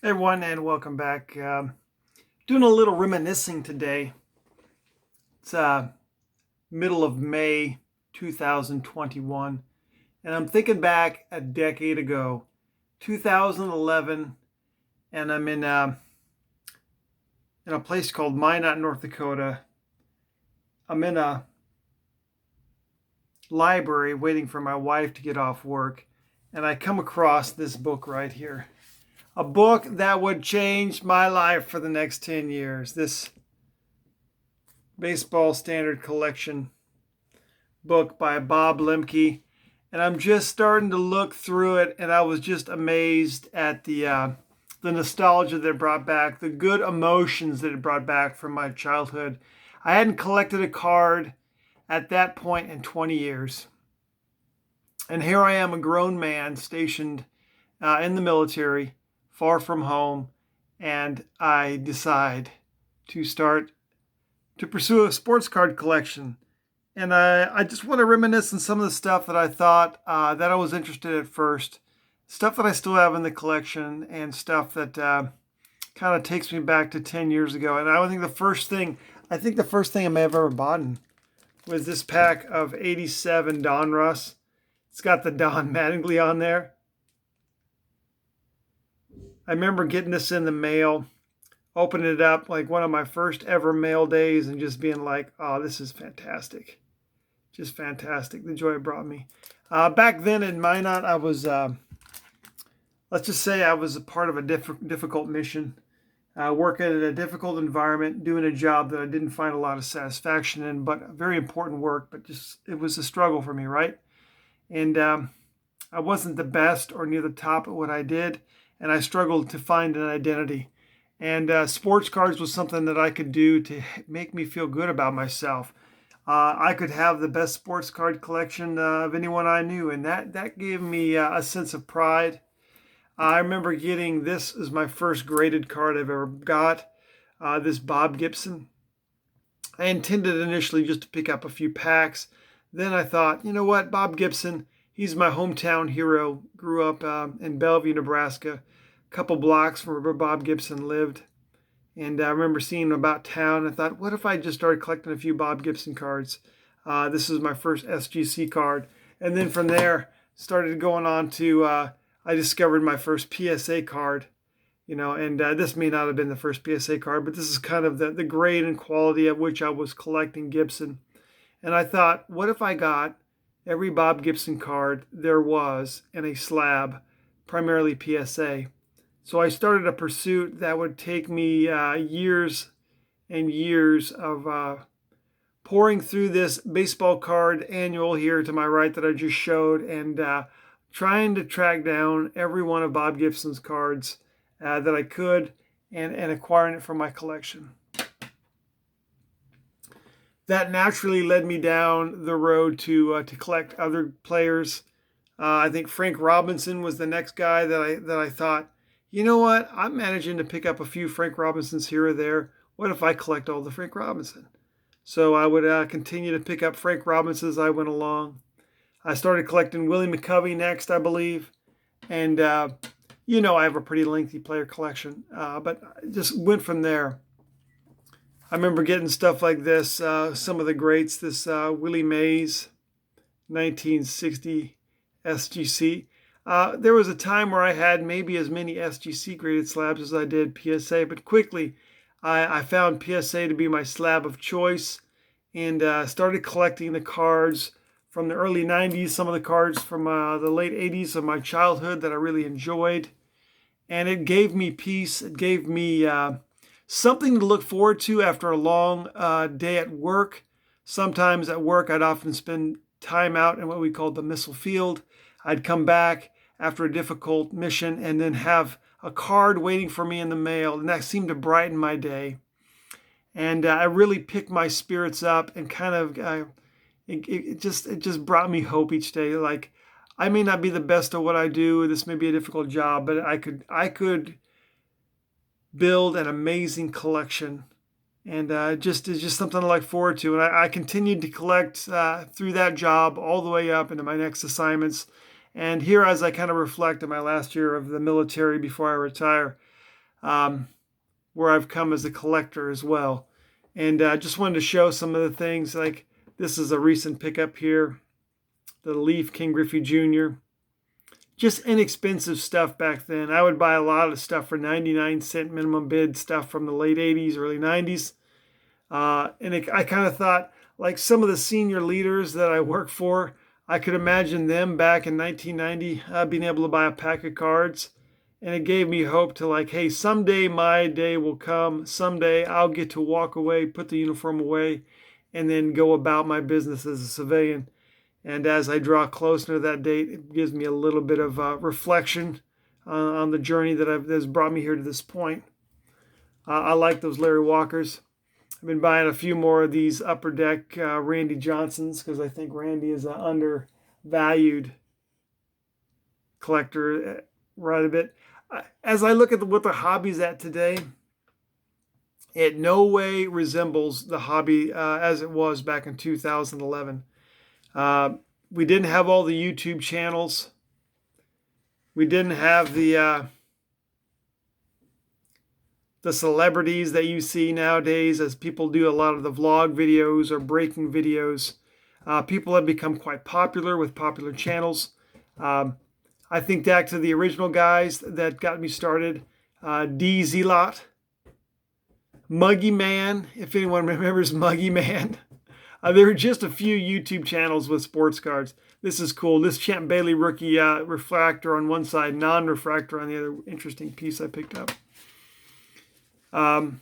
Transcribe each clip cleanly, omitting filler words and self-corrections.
Hey everyone, and welcome back. Doing a little reminiscing today. It's middle of May 2021, and I'm thinking back a decade ago, 2011, and I'm in a place called Minot, North Dakota. I'm in a library waiting for my wife to get off work, and I come across this book right here. A book that would change my life for the next 10 years. This baseball standard collection book by Bob Lemke, and I'm just starting to look through it, and I was just amazed at the nostalgia that it brought back, the good emotions that it brought back from my childhood. I hadn't collected a card at that point in 20 years, and here I am, a grown man stationed in the military, far from home, and I decide to start to pursue a sports card collection. And I just want to reminisce on some of the stuff that I thought that I was interested in at first, stuff that I still have in the collection, and stuff that kind of takes me back to 10 years ago. And I think the first thing I may have ever bought was this pack of 87 Donruss. It's got the Don Mattingly on there. I remember getting this in the mail, opening it up like one of my first ever mail days, and just being like, oh, this is fantastic. Just fantastic, the joy it brought me. Back then in Minot, I was, let's just say I was a part of a difficult mission, working in a difficult environment, doing a job that I didn't find a lot of satisfaction in, but very important work, but just, it was a struggle for me, right? And I wasn't the best or near the top at what I did, and I struggled to find an identity. And sports cards was something that I could do to make me feel good about myself. I could have the best sports card collection of anyone I knew, and that gave me a sense of pride. I remember getting this as my first graded card I've ever got, this Bob Gibson. I intended initially just to pick up a few packs. Then I thought, you know what, Bob Gibson, he's my hometown hero. Grew up in Bellevue, Nebraska, a couple blocks from where Bob Gibson lived. And I remember seeing him about town. I thought, what if I just started collecting a few Bob Gibson cards? This is my first SGC card. And then from there, started going on to, I discovered my first PSA card. And this may not have been the first PSA card, but this is kind of the grade and quality at which I was collecting Gibson. And I thought, what if I got every Bob Gibson card there was in a slab, primarily PSA? So I started a pursuit that would take me years and years of pouring through this baseball card annual here to my right that I just showed, and trying to track down every one of Bob Gibson's cards that I could, and acquiring it for my collection. That naturally led me down the road to collect other players. I think Frank Robinson was the next guy that I thought, you know what? I'm managing to pick up a few Frank Robinsons here or there. What if I collect all the Frank Robinson? So I would continue to pick up Frank Robinson as I went along. I started collecting Willie McCovey next, I believe. And, I have a pretty lengthy player collection, but I just went from there. I remember getting stuff like this, some of the greats, this Willie Mays, 1960 SGC. There was a time where I had maybe as many SGC graded slabs as I did PSA, but quickly I found PSA to be my slab of choice, and started collecting the cards from the early 90s, some of the cards from the late 80s of my childhood that I really enjoyed. And it gave me peace. It gave me something to look forward to after a long day at work. Sometimes at work, I'd often spend time out in what we called the missile field. I'd come back after a difficult mission and then have a card waiting for me in the mail, and that seemed to brighten my day. And I really picked my spirits up, and kind of it just brought me hope each day. Like, I may not be the best at what I do. This may be a difficult job, but I could build an amazing collection, and it's just something to look forward to. And I continued to collect through that job all the way up into my next assignments. And here, as I kind of reflect on my last year of the military before I retire, where I've come as a collector as well. And I just wanted to show some of the things, like this is a recent pickup here, the Leaf King Griffey Jr. Just inexpensive stuff back then. I would buy a lot of stuff for 99-cent minimum bid stuff from the late 80s, early 90s. I kind of thought, like some of the senior leaders that I work for, I could imagine them back in 1990 being able to buy a pack of cards. And it gave me hope to like, hey, someday my day will come. Someday I'll get to walk away, put the uniform away, and then go about my business as a civilian. And as I draw closer to that date, it gives me a little bit of reflection on the journey that's brought me here to this point. I like those Larry Walkers. I've been buying a few more of these Upper Deck Randy Johnsons because I think Randy is an undervalued collector right a bit. As I look at what the hobby's at today, it no way resembles the hobby as it was back in 2011. We didn't have all the YouTube channels. We didn't have the celebrities that you see nowadays, as people do a lot of the vlog videos or breaking videos. People have become quite popular with popular channels. I think back to the original guys that got me started. D. Zelot, Muggy Man, if anyone remembers Muggy Man. There were just a few YouTube channels with sports cards. This is cool. This Champ Bailey rookie refractor on one side, non-refractor on the other. Interesting piece I picked up. And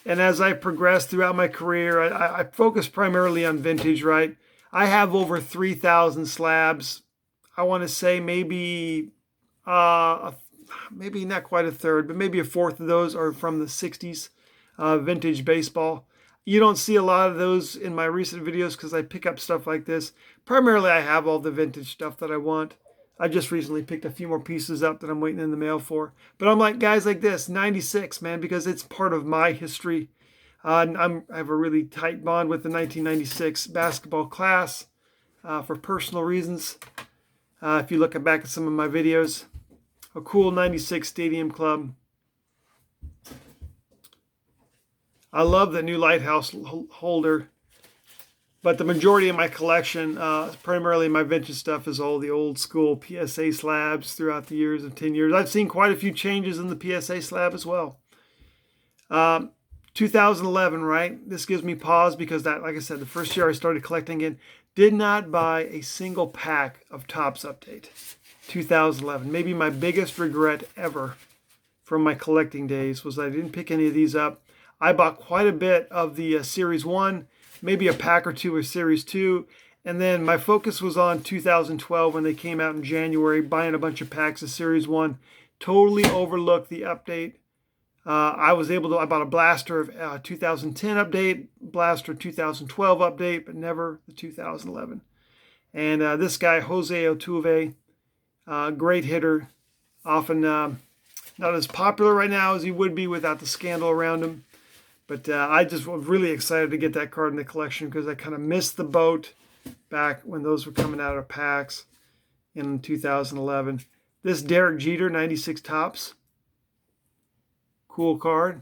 as I progressed throughout my career, I focused primarily on vintage, right? I have over 3,000 slabs. I want to say maybe not quite a third, but maybe a fourth of those are from the 60s vintage baseball. You don't see a lot of those in my recent videos because I pick up stuff like this. Primarily, I have all the vintage stuff that I want. I just recently picked a few more pieces up that I'm waiting in the mail for. But I'm like guys like this, 96, man, because it's part of my history. I have a really tight bond with the 1996 basketball class for personal reasons. If you look back at some of my videos, a cool 96 Stadium Club. I love the new lighthouse holder, but the majority of my collection, primarily my vintage stuff, is all the old school PSA slabs throughout the years of 10 years. I've seen quite a few changes in the PSA slab as well. 2011, right? This gives me pause because that, like I said, the first year I started collecting it, did not buy a single pack of Topps Update. 2011, maybe my biggest regret ever from my collecting days was I didn't pick any of these up. I bought quite a bit of the Series 1, maybe a pack or two of Series 2, and then my focus was on 2012 when they came out in January, buying a bunch of packs of Series 1. Totally overlooked the update. I bought a blaster of 2010 update, blaster 2012 update, but never the 2011. And this guy, Jose Altuve, great hitter, often not as popular right now as he would be without the scandal around him. But I just was really excited to get that card in the collection because I kind of missed the boat back when those were coming out of packs in 2011. This Derek Jeter 96 Topps. Cool card.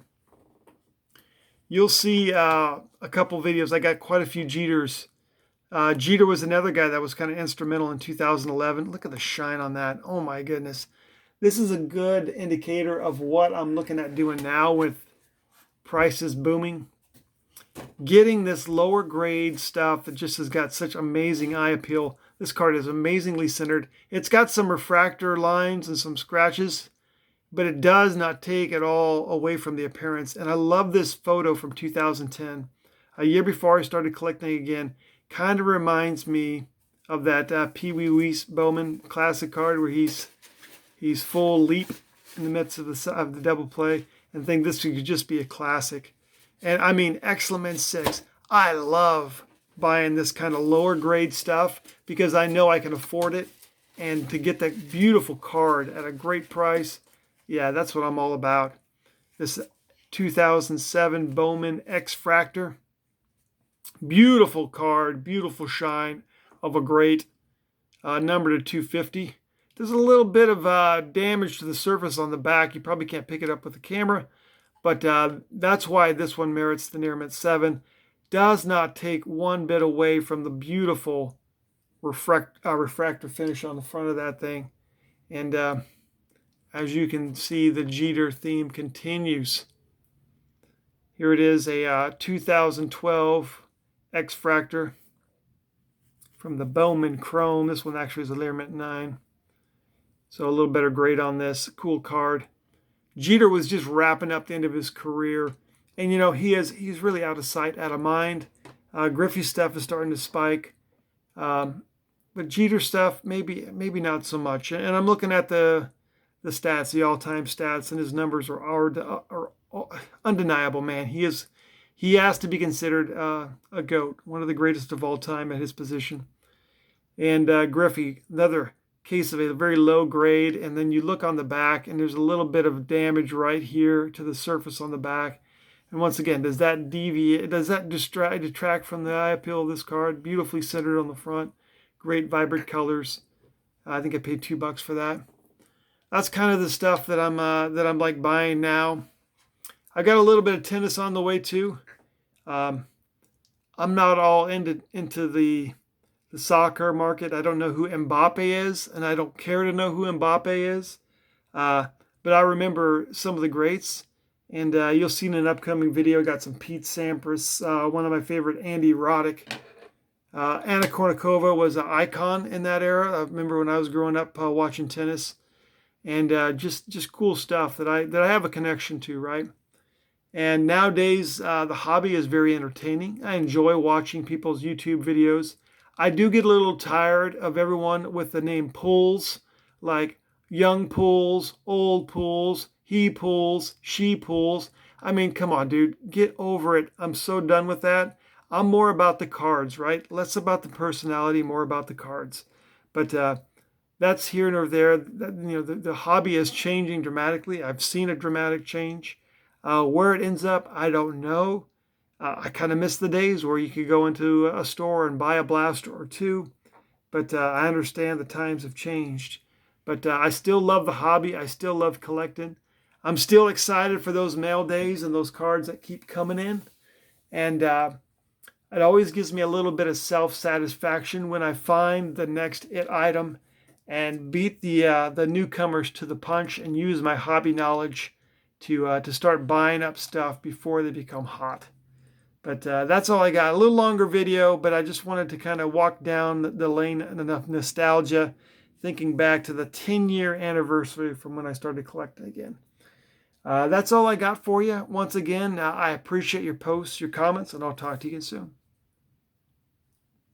You'll see a couple videos. I got quite a few Jeters. Jeter was another guy that was kind of instrumental in 2011. Look at the shine on that. Oh my goodness. This is a good indicator of what I'm looking at doing now with prices booming. Getting this lower grade stuff that just has got such amazing eye appeal. This card is amazingly centered. It's got some refractor lines and some scratches, but it does not take at all away from the appearance. And I love this photo from 2010. A year before I started collecting again. Kind of reminds me of that Pee Wee Weis Bowman classic card where he's full leap in the midst of the double play. And think this could just be a classic. And I mean, Excellent 6. I love buying this kind of lower grade stuff because I know I can afford it. And to get that beautiful card at a great price, yeah, that's what I'm all about. This 2007 Bowman X-Fractor. Beautiful card, beautiful shine of a great number to 250. There's a little bit of damage to the surface on the back. You probably can't pick it up with the camera, but that's why this one merits the near mint 7. Does not take one bit away from the beautiful refractor finish on the front of that thing. And as you can see, the Jeter theme continues. Here it is, a 2012 X-Fractor from the Bowman Chrome. This one actually is a Learmint 9. So a little better grade on this. Cool card. Jeter was just wrapping up the end of his career. And, you know, he's really out of sight, out of mind. Griffey stuff is starting to spike. But Jeter stuff, maybe not so much. And I'm looking at the stats, the all-time stats, and his numbers are undeniable, man. He has to be considered a GOAT, one of the greatest of all time at his position. And Griffey, another case of a very low grade. And then you look on the back, and there's a little bit of damage right here to the surface on the back. And once again, does that deviate? Does that detract from the eye appeal of this card? Beautifully centered on the front, great vibrant colors. I think I paid $2 for that. That's kind of the stuff that I'm like buying now. I got a little bit of tennis on the way too. I'm not all into the soccer market. I don't know who Mbappe is, and I don't care to know who Mbappe is. But I remember some of the greats, and you'll see in an upcoming video. I got some Pete Sampras, one of my favorite, Andy Roddick. Anna Kournikova was an icon in that era. I remember when I was growing up watching tennis, and just cool stuff that I have a connection to, right? And nowadays, the hobby is very entertaining. I enjoy watching people's YouTube videos. I do get a little tired of everyone with the name pools, like young pools, old pools, he pools, she pools. I mean, come on, dude, get over it. I'm so done with that. I'm more about the cards, right? Less about the personality, more about the cards. But that's here nor there. You know, the hobby is changing dramatically. I've seen a dramatic change. Where it ends up, I don't know. I kind of miss the days where you could go into a store and buy a blaster or two. But I understand the times have changed. But I still love the hobby. I still love collecting. I'm still excited for those mail days and those cards that keep coming in. And it always gives me a little bit of self-satisfaction when I find the next it item and beat the newcomers to the punch and use my hobby knowledge to start buying up stuff before they become hot. But that's all I got. A little longer video, but I just wanted to kind of walk down the lane in enough nostalgia, thinking back to the 10-year anniversary from when I started collecting again. That's all I got for you. Once again, I appreciate your posts, your comments, and I'll talk to you again soon.